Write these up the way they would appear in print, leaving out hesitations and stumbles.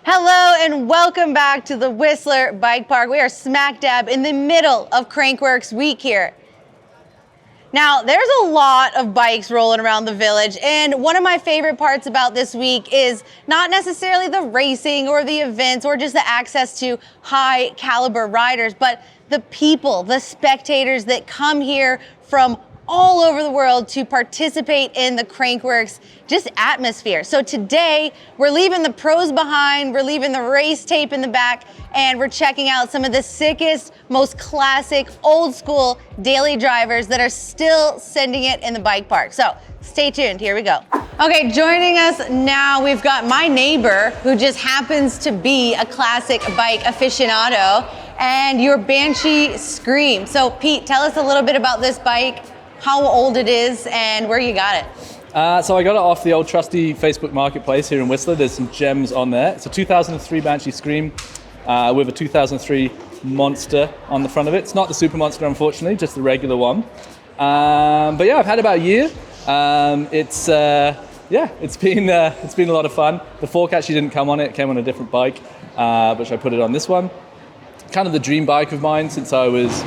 Hello and welcome back to the Whistler Bike Park. We are smack dab in the middle of Crankworx week here. Now, there's a lot of bikes rolling around the village, and one of my favorite parts about this week is not necessarily the racing or the events or just the access to high caliber riders, but the people, the spectators that come here from all over the world to participate in the Crankworx just atmosphere. So today we're leaving the pros behind, we're leaving the race tape in the back, and we're checking out some of the sickest, most classic, old school daily drivers that are still sending it in the bike park. So stay tuned, here we go. Okay, joining us now, we've got my neighbor who just happens to be a classic bike aficionado, and your Banshee Scream. So Pete, tell us a little bit about this bike, how old it is, and where you got it. So I got it off the old trusty Facebook marketplace here in Whistler. There's some gems on there. It's a 2003 Banshee Scream with a 2003 Monster on the front of it. It's not the Super Monster, unfortunately, just the regular one. But yeah, I've had about a year. It's been a lot of fun. The fork actually didn't come on it. It came on a different bike, which I put it on this one. Kind of the dream bike of mine since I was,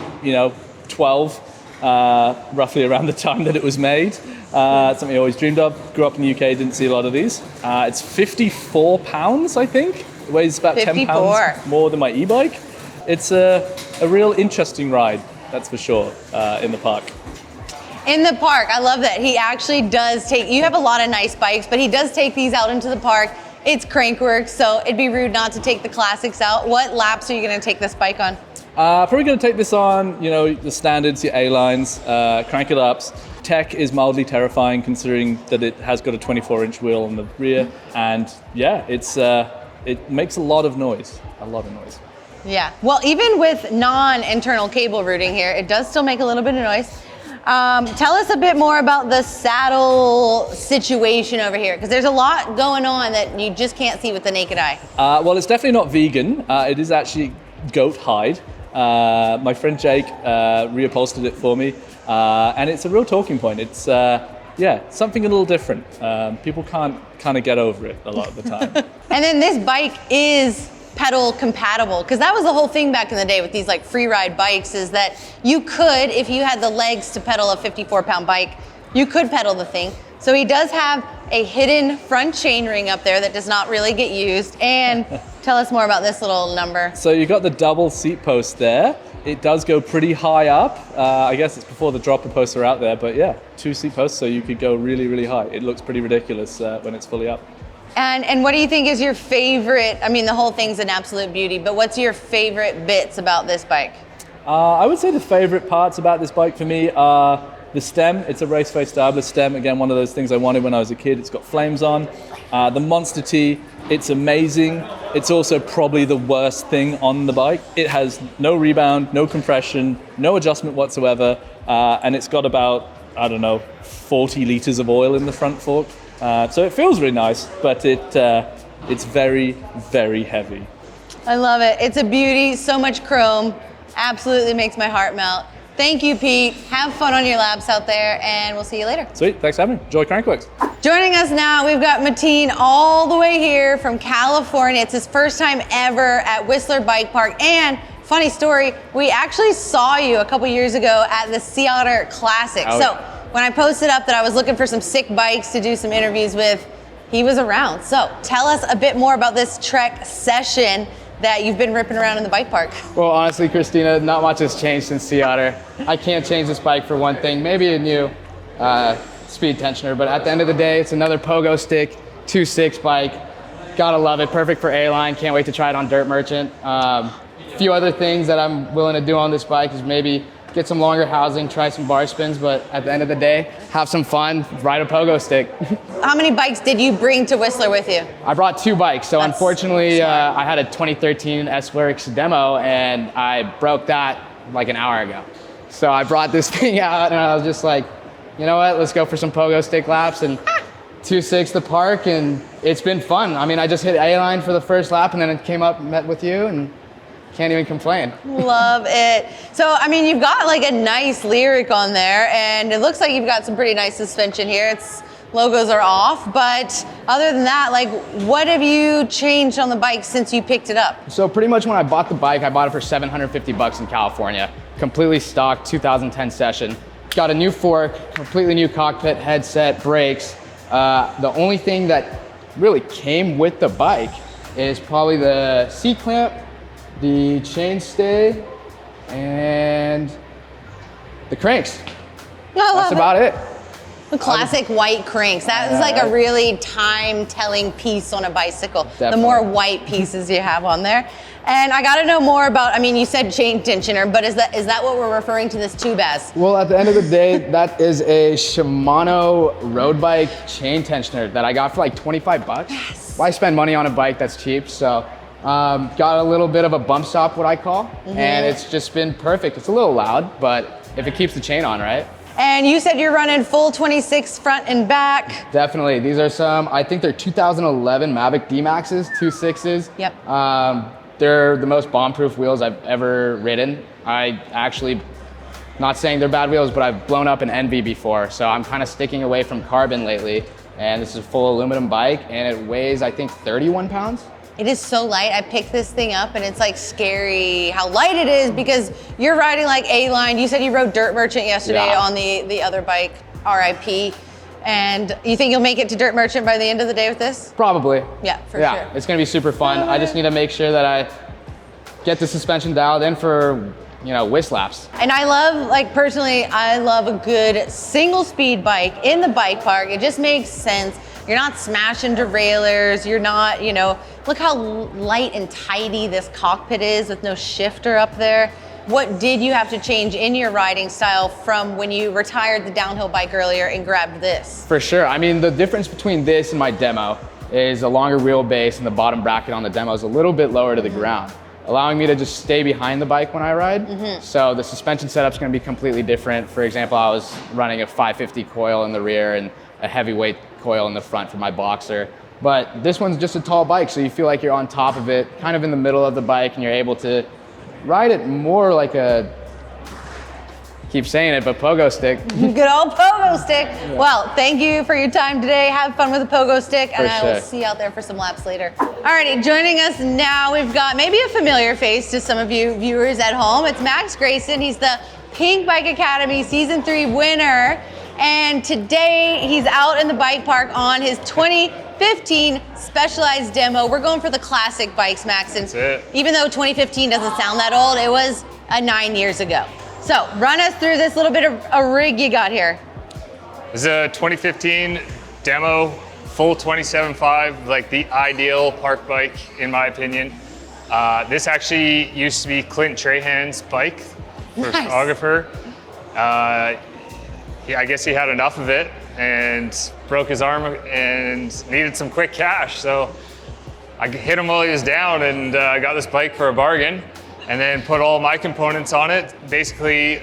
12. Roughly around the time that it was made. Something I always dreamed of. Grew up in the UK, didn't see a lot of these. It's 54 pounds, I think. It weighs about 10 pounds more than my e-bike. It's a real interesting ride, that's for sure, in the park. In the park, I love that. He actually does you have a lot of nice bikes, but he does take these out into the park. It's Crankworx, so it'd be rude not to take the classics out. What laps are you gonna take this bike on? Probably going to take this on, the standards, your A-lines, crank it ups. Tech is mildly terrifying considering that it has got a 24-inch wheel on the rear, and yeah, it makes a lot of noise. Yeah, well, even with non-internal cable routing here, it does still make a little bit of noise. Tell us a bit more about the saddle situation over here, because there's a lot going on that you just can't see with the naked eye. Well, it's definitely not vegan. It is actually goat hide. My friend Jake reupholstered it for me, and it's a real talking point. It's something a little different. People can't kind of get over it a lot of the time. And then this bike is pedal compatible, because that was the whole thing back in the day with these like free ride bikes, is that you could, if you had the legs to pedal a 54-pound bike, you could pedal the thing. So he does have a hidden front chainring up there that does not really get used. And tell us more about this little number. So you got the double seat post there. It does go pretty high up. I guess it's before the dropper posts are out there, but yeah, 2 seat posts, so you could go really, really high. It looks pretty ridiculous when it's fully up. And what do you think is your favorite? I mean, the whole thing's an absolute beauty, but what's your favorite bits about this bike? I would say the favorite parts about this bike for me are the stem. It's a race face diabler stem. Again, one of those things I wanted when I was a kid. It's got flames on. The Monster T, it's amazing. It's also probably the worst thing on the bike. It has no rebound, no compression, no adjustment whatsoever. And it's got about, 40 liters of oil in the front fork. So it feels really nice, but it's very, very heavy. I love it. It's a beauty, so much chrome. Absolutely makes my heart melt. Thank you, Pete. Have fun on your laps out there, and we'll see you later. Sweet, thanks for having me. Enjoy Crankworx. Joining us now, we've got Mateen all the way here from California. It's his first time ever at Whistler Bike Park, and funny story, we actually saw you a couple years ago at the Sea Otter Classic. Oh. So when I posted up that I was looking for some sick bikes to do some interviews with, he was around. So tell us a bit more about this Trek session that you've been ripping around in the bike park. Well, honestly, Christina, not much has changed since Sea Otter. I can't change this bike for one thing, maybe a new speed tensioner, but at the end of the day, it's another pogo stick, 2.6 bike. Gotta love it, perfect for A-line, can't wait to try it on Dirt Merchant. A few other things that I'm willing to do on this bike is maybe get some longer housing, try some bar spins, but at the end of the day, have some fun, ride a pogo stick. How many bikes did you bring to Whistler with you? I brought 2 bikes, so That's unfortunately I had a 2013 S-Lyrics demo and I broke that like an hour ago. So I brought this thing out and I was just like, you know what, let's go for some pogo stick laps and 2.6 the park, and it's been fun. I mean, I just hit A-line for the first lap and then it came up and met with you, and can't even complain. Love it. So, I mean, you've got like a nice lyric on there, and it looks like you've got some pretty nice suspension here. It's logos are off, but other than that, like, what have you changed on the bike since you picked it up? So pretty much when I bought the bike, I bought it for $750 in California. Completely stock, 2010 session. Got a new fork, completely new cockpit, headset, brakes. The only thing that really came with the bike is probably the C-clamp, the chainstay, and the cranks. That's about it. The classic white cranks. That is like a really time-telling piece on a bicycle. Definitely. The more white pieces you have on there. And I got to know more about, I mean, you said chain tensioner, but is that what we're referring to this tube as? Well, at the end of the day, that is a Shimano road bike chain tensioner that I got for like 25 bucks. Yes. Why spend money on a bike that's cheap? So got a little bit of a bump stop, what I call, and it's just been perfect. It's a little loud, but if it keeps the chain on, right? And you said you're running full 26 front and back. Definitely. These are some, I think they're 2011 Mavic D-Maxes, 2.6s. Yep. They're the most bomb-proof wheels I've ever ridden. I actually, not saying they're bad wheels, but I've blown up an Envy before, so I'm kind of sticking away from carbon lately. And this is a full aluminum bike, and it weighs, I think, 31 pounds. It is so light. I picked this thing up and it's like scary how light it is because you're riding like A-line. You said you rode Dirt Merchant yesterday on the other bike, RIP. And you think you'll make it to Dirt Merchant by the end of the day with this? Probably. Yeah, for sure. It's gonna be super fun. I just need to make sure that I get the suspension dialed in for, whist laps. And I love, like personally, I love a good single speed bike in the bike park. It just makes sense. You're not smashing derailleurs. You're not, look how light and tidy this cockpit is with no shifter up there. What did you have to change in your riding style from when you retired the downhill bike earlier and grabbed this? For sure. I mean, the difference between this and my demo is a longer wheelbase and the bottom bracket on the demo is a little bit lower to the ground, allowing me to just stay behind the bike when I ride. So the suspension setup's gonna be completely different. For example, I was running a 550 coil in the rear and a heavyweight coil in the front for my boxer. But this one's just a tall bike, so you feel like you're on top of it, kind of in the middle of the bike, and you're able to ride it more like a, keep saying it, but pogo stick. Good old pogo stick. Yeah. Well, thank you for your time today. Have fun with the pogo stick, and I will see you out there for some laps later. Alrighty, joining us now, we've got maybe a familiar face to some of you viewers at home. It's Max Grayson. He's the Pinkbike Academy Season 3 winner. And today he's out in the bike park on his 2015 Specialized demo. We're going for the classic bikes, Max. And even though 2015 doesn't sound that old, it was 9 years ago. So run us through this little bit of a rig you got here. This is a 2015 demo, full 27.5, like the ideal park bike in my opinion. This actually used to be Clint Trahan's bike for photographer. I guess he had enough of it and broke his arm and needed some quick cash. So I hit him while he was down and got this bike for a bargain and then put all my components on it. Basically,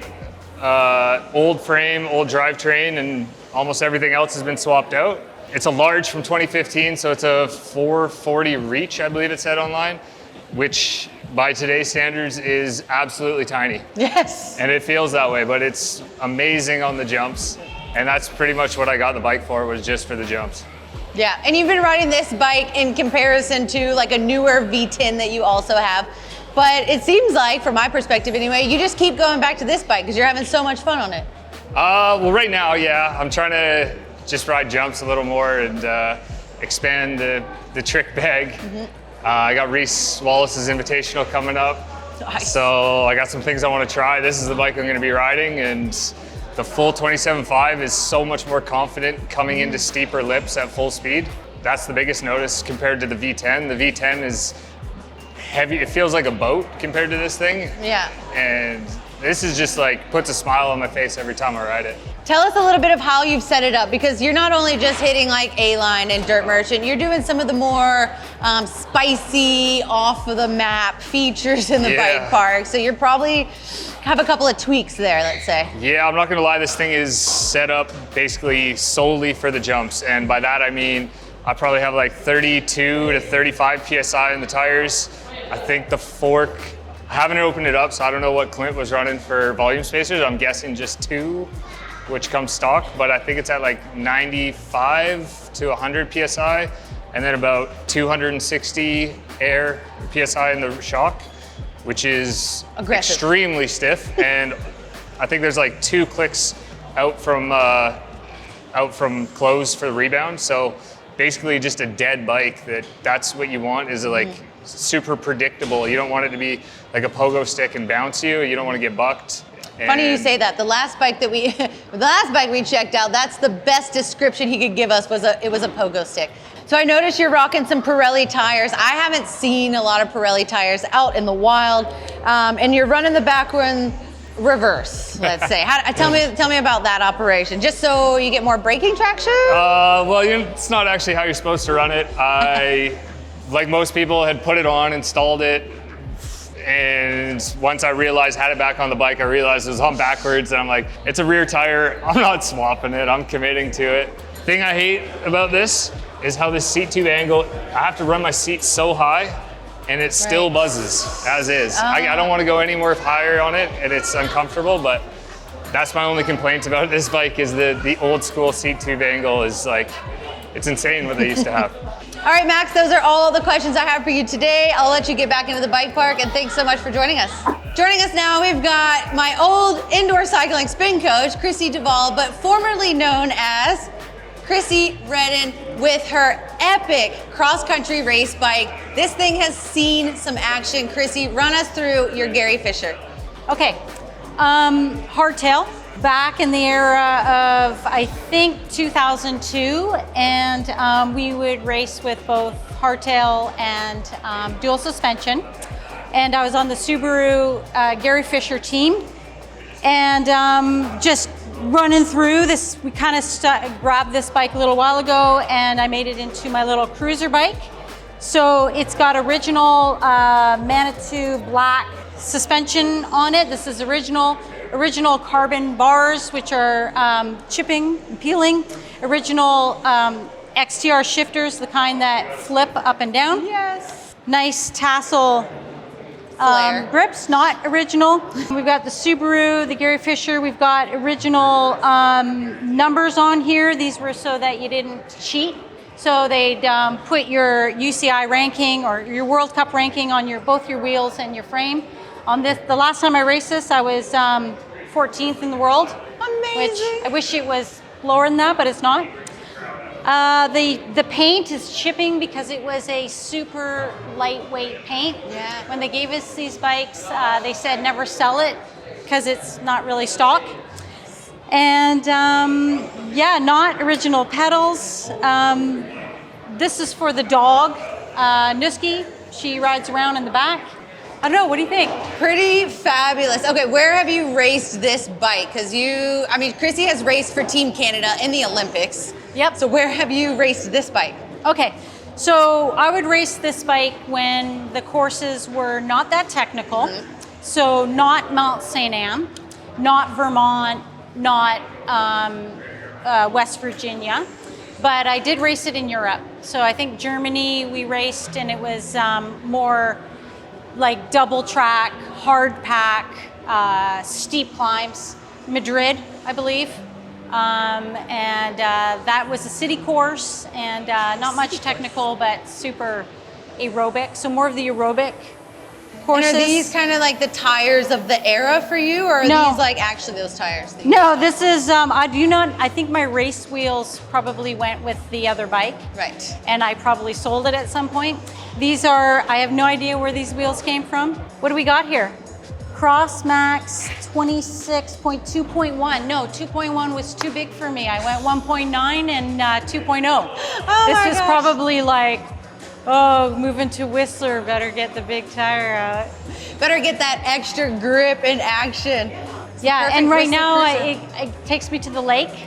old frame, old drivetrain, and almost everything else has been swapped out. It's a large from 2015, so it's a 440 reach, I believe it said online, which by today's standards is absolutely tiny. Yes. And it feels that way, but it's amazing on the jumps. And that's pretty much what I got the bike for, was just for the jumps. Yeah, and you've been riding this bike in comparison to like a newer V10 that you also have. But it seems like, from my perspective anyway, you just keep going back to this bike because you're having so much fun on it. Well, right now, yeah. I'm trying to just ride jumps a little more and expand the trick bag. I got Reese Wallace's Invitational coming up. Nice. So I got some things I want to try. This is the bike I'm going to be riding, and the full 27.5 is so much more confident coming into steeper lips at full speed. That's the biggest notice compared to the V10. The V10 is heavy. It feels like a boat compared to this thing. Yeah. And this is just like puts a smile on my face every time I ride it. Tell us a little bit of how you've set it up, because you're not only just hitting like A-Line and Dirt Merchant, you're doing some of the more spicy, off of the map features in the bike park. So you're probably have a couple of tweaks there, let's say. Yeah, I'm not gonna lie, this thing is set up basically solely for the jumps. And by that I mean, I probably have like 32 to 35 PSI in the tires. I think the fork, I haven't opened it up, so I don't know what Clint was running for volume spacers. I'm guessing just 2. which comes stock, but I think it's at like 95 to 100 PSI, and then about 260 air PSI in the shock, which is aggressive, extremely stiff. And I think there's like 2 clicks out from close for the rebound. So basically just a dead bike that's what you want, is like super predictable. You don't want it to be like a pogo stick and bounce you. You don't want to get bucked. Funny you say that. The last bike that we checked out, that's the best description he could give us, it was a pogo stick. So I noticed you're rocking some Pirelli tires. I haven't seen a lot of Pirelli tires out in the wild, and you're running the back one reverse, let's say. Tell me about that operation, just so you get more braking traction? Well, it's not actually how you're supposed to run it. I, like most people, had put it on, installed it, and once I realized, had it back on the bike, I realized it was on backwards, and I'm like, it's a rear tire, I'm not swapping it, I'm committing to it. Thing I hate about this is how this seat tube angle, I have to run my seat so high, and it still buzzes, as is. I don't want to go any more higher on it, and it's uncomfortable, but that's my only complaint about this bike, is the old school seat tube angle is like, it's insane what they used to have. All right, Max, those are all the questions I have for you today. I'll let you get back into the bike park, and thanks so much for joining us. Joining us now, we've got my old indoor cycling spin coach, Chrissy Duvall, but formerly known as Chrissy Redden, with her epic cross-country race bike. This thing has seen some action. Chrissy, run us through your Gary Fisher. Okay, hardtail, back in the era of, I think, 2002, and we would race with both hardtail and dual suspension. And I was on the Subaru Gary Fisher team, and just running through this, we kind of grabbed this bike a little while ago, and I made it into my little cruiser bike. So it's got original Manitou black suspension on it. This is original carbon bars, which are chipping and peeling. Original XTR shifters, the kind that flip up and down. Yes. Nice tassel grips, not original. We've got the Subaru, the Gary Fisher. We've got original numbers on here. These were so that you didn't cheat. So they'd put your UCI ranking or your World Cup ranking on both your wheels and your frame. On this, the last time I raced this, I was 14th in the world. Amazing. Which I wish it was lower than that, but it's not. The paint is chipping because it was a super lightweight paint. Yeah. When they gave us these bikes, they said never sell it because it's not really stock. And yeah, not original pedals. This is for the dog, Nusky. She rides around in the back. I don't know, what do you think? Pretty fabulous. Okay, where have you raced this bike? Because Chrissy has raced for Team Canada in the Olympics. Yep. So where have you raced this bike? Okay, so I would race this bike when the courses were not that technical. So not Mount St. Anne, not Vermont, not West Virginia, but I did race it in Europe. So I think Germany we raced, and it was more like double track, hard pack, steep climbs. Madrid, I believe. And that was a city course, and not much technical, but super aerobic. So more of the aerobic courses. And are these kind of like the tires of the era for you, or are these like actually those tires? No, this is, I think my race wheels probably went with the other bike. Right. And I probably sold it at some point. These are, I have no idea where these wheels came from. What do we got here? Cross Max 26.2.1. No, 2.1 was too big for me. I went 1.9 and 2.0. Oh this is probably like, oh, moving to Whistler, better get the big tire out. Better get that extra grip and action. Yeah, and right now it takes me to the lake.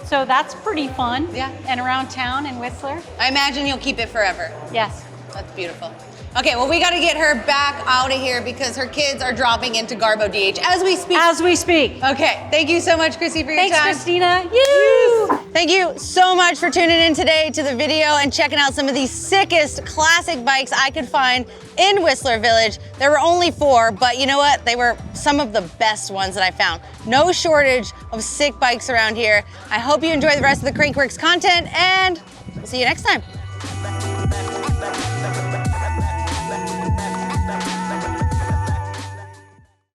So that's pretty fun. Yeah. And around town in Whistler. I imagine you'll keep it forever. Yes. That's beautiful. Okay, well, we got to get her back out of here because her kids are dropping into Garbo DH as we speak. As we speak. Okay, thank you so much, Chrissy, for your Thanks, time. Christina. You. Thank you so much for tuning in today to the video and checking out some of the sickest classic bikes I could find in Whistler Village. There were only 4, but you know what? They were some of the best ones that I found. No shortage of sick bikes around here. I hope you enjoy the rest of the Crankworx content, and we'll see you next time.